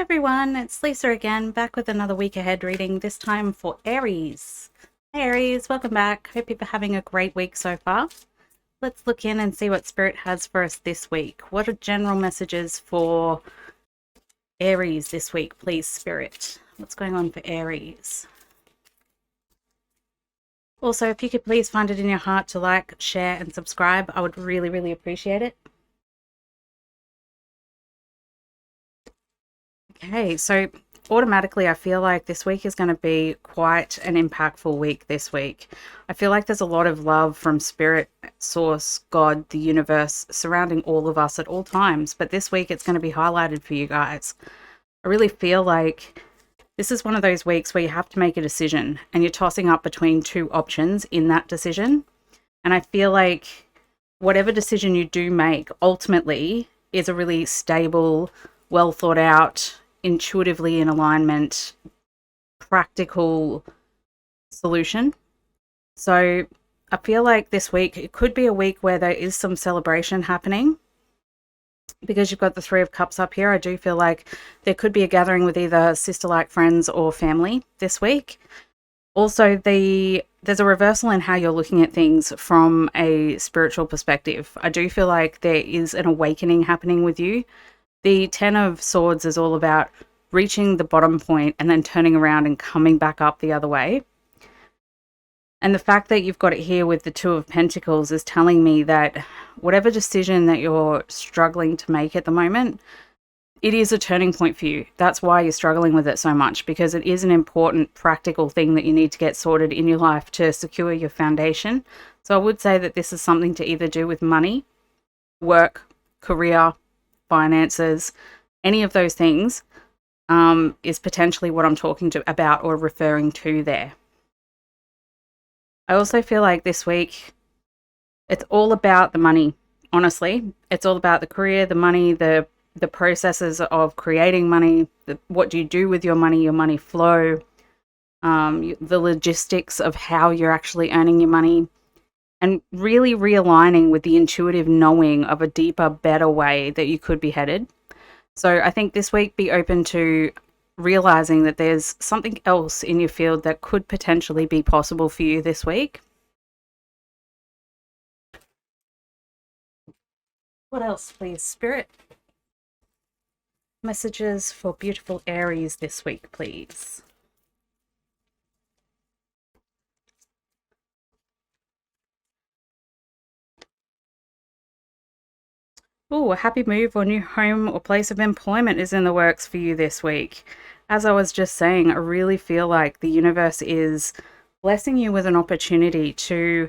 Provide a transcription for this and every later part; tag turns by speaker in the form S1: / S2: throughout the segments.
S1: Everyone, it's Lisa again, back with another week ahead reading, this time for Aries. Hey Aries, welcome back. Hope you're having a great week so far. Let's look in and see what Spirit has for us this week. What are general messages for Aries this week, please, Spirit? What's going on for Aries? Also, if you could please find it in your heart to like, share, and subscribe, I would really, really appreciate it. Okay, so automatically I feel like this week is going to be quite an impactful week this week. I feel like there's a lot of love from Spirit, Source, God, the universe surrounding all of us at all times, but this week it's going to be highlighted for you guys. I really feel like this is one of those weeks where you have to make a decision and you're tossing up between two options in that decision. And I feel like whatever decision you do make ultimately is a really stable, well thought out, intuitively in alignment, practical solution. So I feel like this week, it could be a week where there is some celebration happening. Because you've got the Three of Cups up here, I do feel like there could be a gathering with either sister-like friends or family this week. Also, there's a reversal in how you're looking at things from a spiritual perspective. I do feel like there is an awakening happening with you. The Ten of Swords is all about reaching the bottom point and then turning around and coming back up the other way. And the fact that you've got it here with the Two of Pentacles is telling me that whatever decision that you're struggling to make at the moment, it is a turning point for you. That's why you're struggling with it so much, because it is an important practical thing that you need to get sorted in your life to secure your foundation. So I would say that this is something to either do with money, work, career, finances, any of those things is potentially what I'm talking about or referring to there. I also feel like this week, it's all about the money, honestly. It's all about the career, the money, the processes of creating money, what do you do with your money flow, the logistics of how you're actually earning your money, and really realigning with the intuitive knowing of a deeper, better way that you could be headed. So I think this week, be open to realizing that there's something else in your field that could potentially be possible for you this week. What else, please, Spirit? Messages for beautiful Aries this week, please. Oh, a happy move or new home or place of employment is in the works for you this week. As I was just saying, I really feel like the universe is blessing you with an opportunity to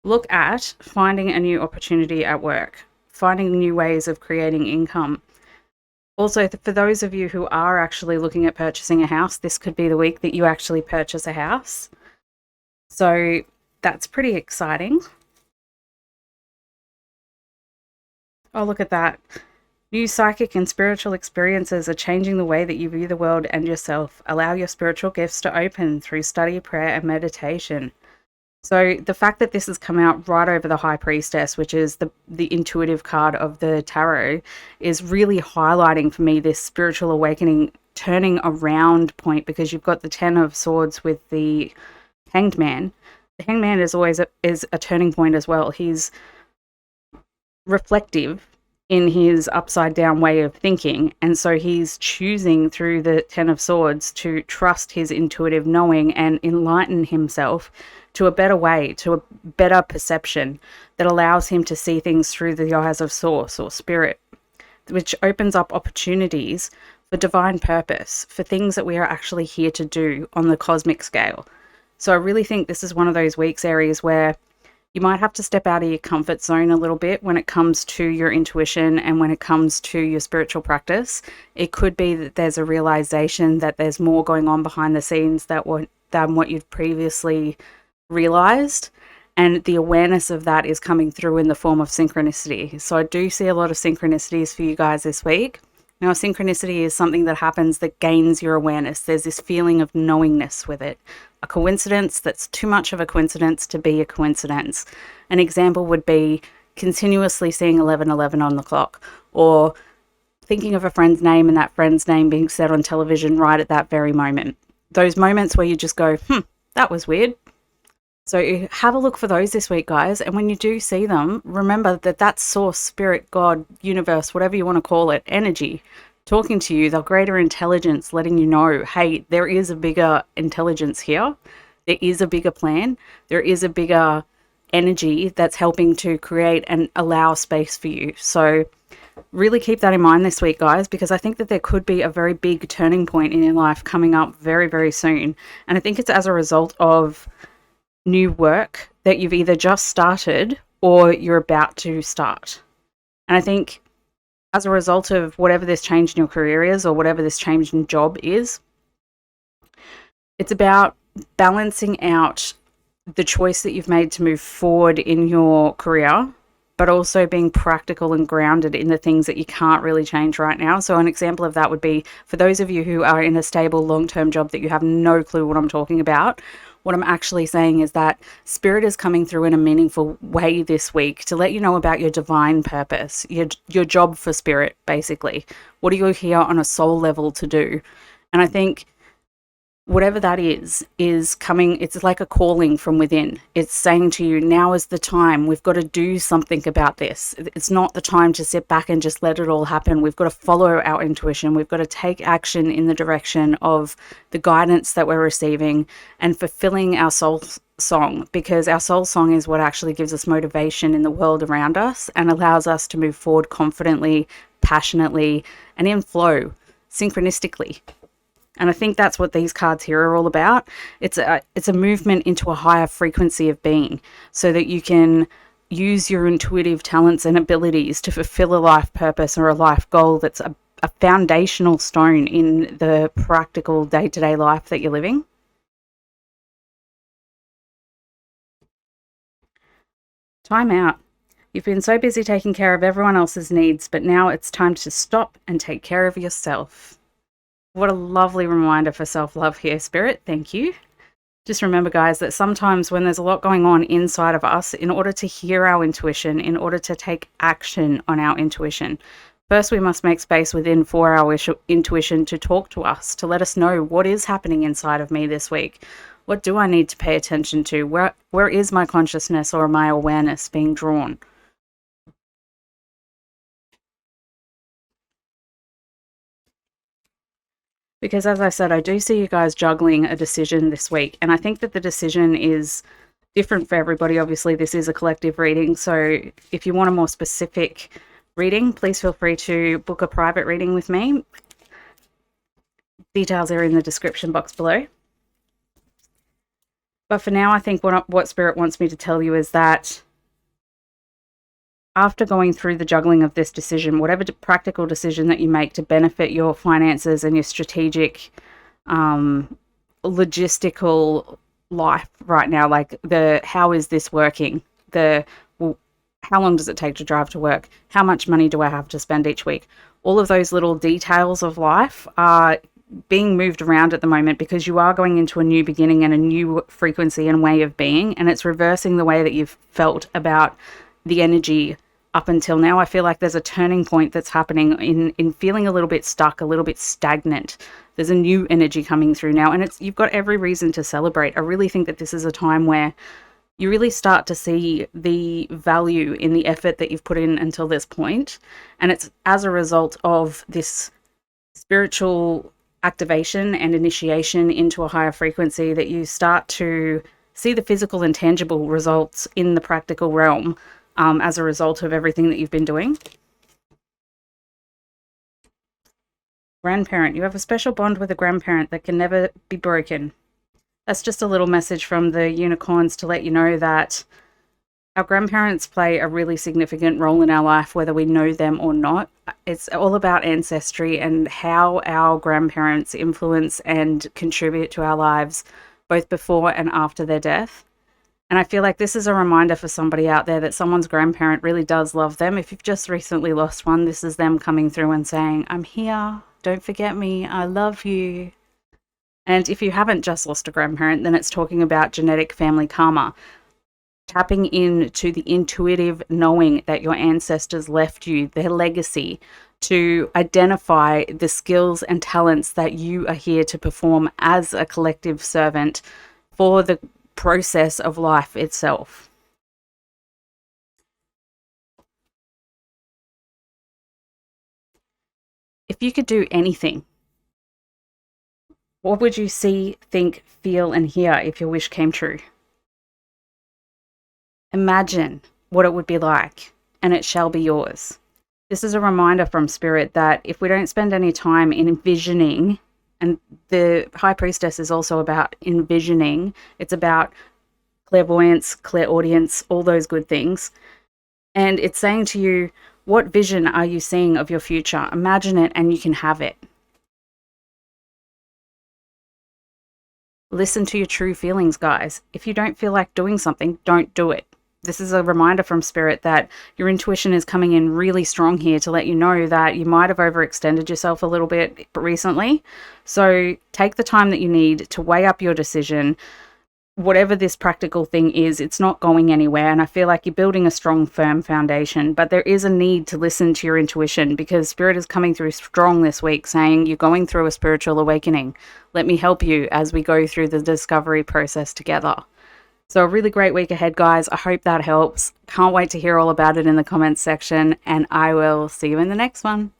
S1: look at finding a new opportunity at work, finding new ways of creating income. Also, for those of you who are actually looking at purchasing a house, this could be the week that you actually purchase a house. So that's pretty exciting. Oh, look at that. New psychic and spiritual experiences are changing the way that you view the world and yourself. Allow your spiritual gifts to open through study, prayer, and meditation. So the fact that this has come out right over the High Priestess, which is the intuitive card of the tarot, is really highlighting for me this spiritual awakening, turning around point, because you've got the Ten of Swords with the Hanged Man. The Hanged Man is always a turning point as well. He's reflective in his upside down way of thinking, and so he's choosing through the Ten of Swords to trust his intuitive knowing and enlighten himself to a better way, to a better perception that allows him to see things through the eyes of Source or Spirit, which opens up opportunities for divine purpose, for things that we are actually here to do on the cosmic scale. So I really think this is one of those weeks, Aries, where you might have to step out of your comfort zone a little bit when it comes to your intuition and when it comes to your spiritual practice. It could be that there's a realization that there's more going on behind the scenes than what you've previously realized. And the awareness of that is coming through in the form of synchronicity. So I do see a lot of synchronicities for you guys this week. Now, synchronicity is something that happens that gains your awareness. There's this feeling of knowingness with it. A coincidence that's too much of a coincidence to be a coincidence. An example would be continuously seeing 11:11 on the clock, or thinking of a friend's name and that friend's name being said on television right at that very moment. Those moments where you just go, that was weird. So have a look for those this week, guys. And when you do see them, remember that that's source, spirit, God, universe, whatever you want to call it, energy, talking to you, the greater intelligence, letting you know, hey, there is a bigger intelligence here. There is a bigger plan. There is a bigger energy that's helping to create and allow space for you. So really keep that in mind this week, guys, because I think that there could be a very big turning point in your life coming up very, very soon. And I think it's as a result of new work that you've either just started or you're about to start. And I think as a result of whatever this change in your career is or whatever this change in job is, it's about balancing out the choice that you've made to move forward in your career, but also being practical and grounded in the things that you can't really change right now. So an example of that would be for those of you who are in a stable long-term job that you have no clue what I'm talking about. What I'm actually saying is that spirit is coming through in a meaningful way this week to let you know about your divine purpose, your job for spirit, basically. What are you here on a soul level to do? And I think whatever that is coming, it's like a calling from within. It's saying to you, now is the time. We've got to do something about this. It's not the time to sit back and just let it all happen. We've got to follow our intuition. We've got to take action in the direction of the guidance that we're receiving and fulfilling our soul song, because our soul song is what actually gives us motivation in the world around us and allows us to move forward confidently, passionately, and in flow, synchronistically. And I think that's what these cards here are all about. It's a movement into a higher frequency of being so that you can use your intuitive talents and abilities to fulfill a life purpose or a life goal that's a foundational stone in the practical day-to-day life that you're living. Time out. You've been so busy taking care of everyone else's needs, but now it's time to stop and take care of yourself. What a lovely reminder for self-love here, Spirit. Thank you. Just remember, guys, that sometimes when there's a lot going on inside of us, in order to hear our intuition, in order to take action on our intuition, first we must make space within for our intuition to talk to us, to let us know what is happening inside of me this week. What do I need to pay attention to? Where is my consciousness or my awareness being drawn? Because as I said, I do see you guys juggling a decision this week. And I think that the decision is different for everybody. Obviously, this is a collective reading. So if you want a more specific reading, please feel free to book a private reading with me. Details are in the description box below. But for now, I think what Spirit wants me to tell you is that after going through the juggling of this decision, whatever practical decision that you make to benefit your finances and your strategic, logistical life right now, like how is this working? How long does it take to drive to work? How much money do I have to spend each week? All of those little details of life are being moved around at the moment because you are going into a new beginning and a new frequency and way of being, and it's reversing the way that you've felt about the energy up until now. I feel like there's a turning point that's happening in feeling a little bit stuck, a little bit stagnant. There's a new energy coming through now, and you've got every reason to celebrate. I really think that this is a time where you really start to see the value in the effort that you've put in until this point, and it's as a result of this spiritual activation and initiation into a higher frequency that you start to see the physical and tangible results in the practical realm as a result of everything that you've been doing. Grandparent. You have a special bond with a grandparent that can never be broken. That's just a little message from the unicorns to let you know that our grandparents play a really significant role in our life, whether we know them or not. It's all about ancestry and how our grandparents influence and contribute to our lives, both before and after their death. And I feel like this is a reminder for somebody out there that someone's grandparent really does love them. If you've just recently lost one, this is them coming through and saying, I'm here, don't forget me, I love you. And if you haven't just lost a grandparent, then it's talking about genetic family karma. Tapping into the intuitive knowing that your ancestors left you, their legacy, to identify the skills and talents that you are here to perform as a collective servant for the process of life itself. If you could do anything, what would you see, think, feel, and hear if your wish came true? Imagine what it would be like, and it shall be yours. This is a reminder from Spirit that if we don't spend any time in envisioning, and the High Priestess is also about envisioning, it's about clairvoyance, clairaudience, all those good things. And it's saying to you, what vision are you seeing of your future? Imagine it and you can have it. Listen to your true feelings, guys. If you don't feel like doing something, don't do it. This is a reminder from Spirit that your intuition is coming in really strong here to let you know that you might have overextended yourself a little bit recently. So take the time that you need to weigh up your decision. Whatever this practical thing is, it's not going anywhere. And I feel like you're building a strong, firm foundation. But there is a need to listen to your intuition because Spirit is coming through strong this week saying you're going through a spiritual awakening. Let me help you as we go through the discovery process together. So a really great week ahead, guys. I hope that helps. Can't wait to hear all about it in the comments section, and I will see you in the next one.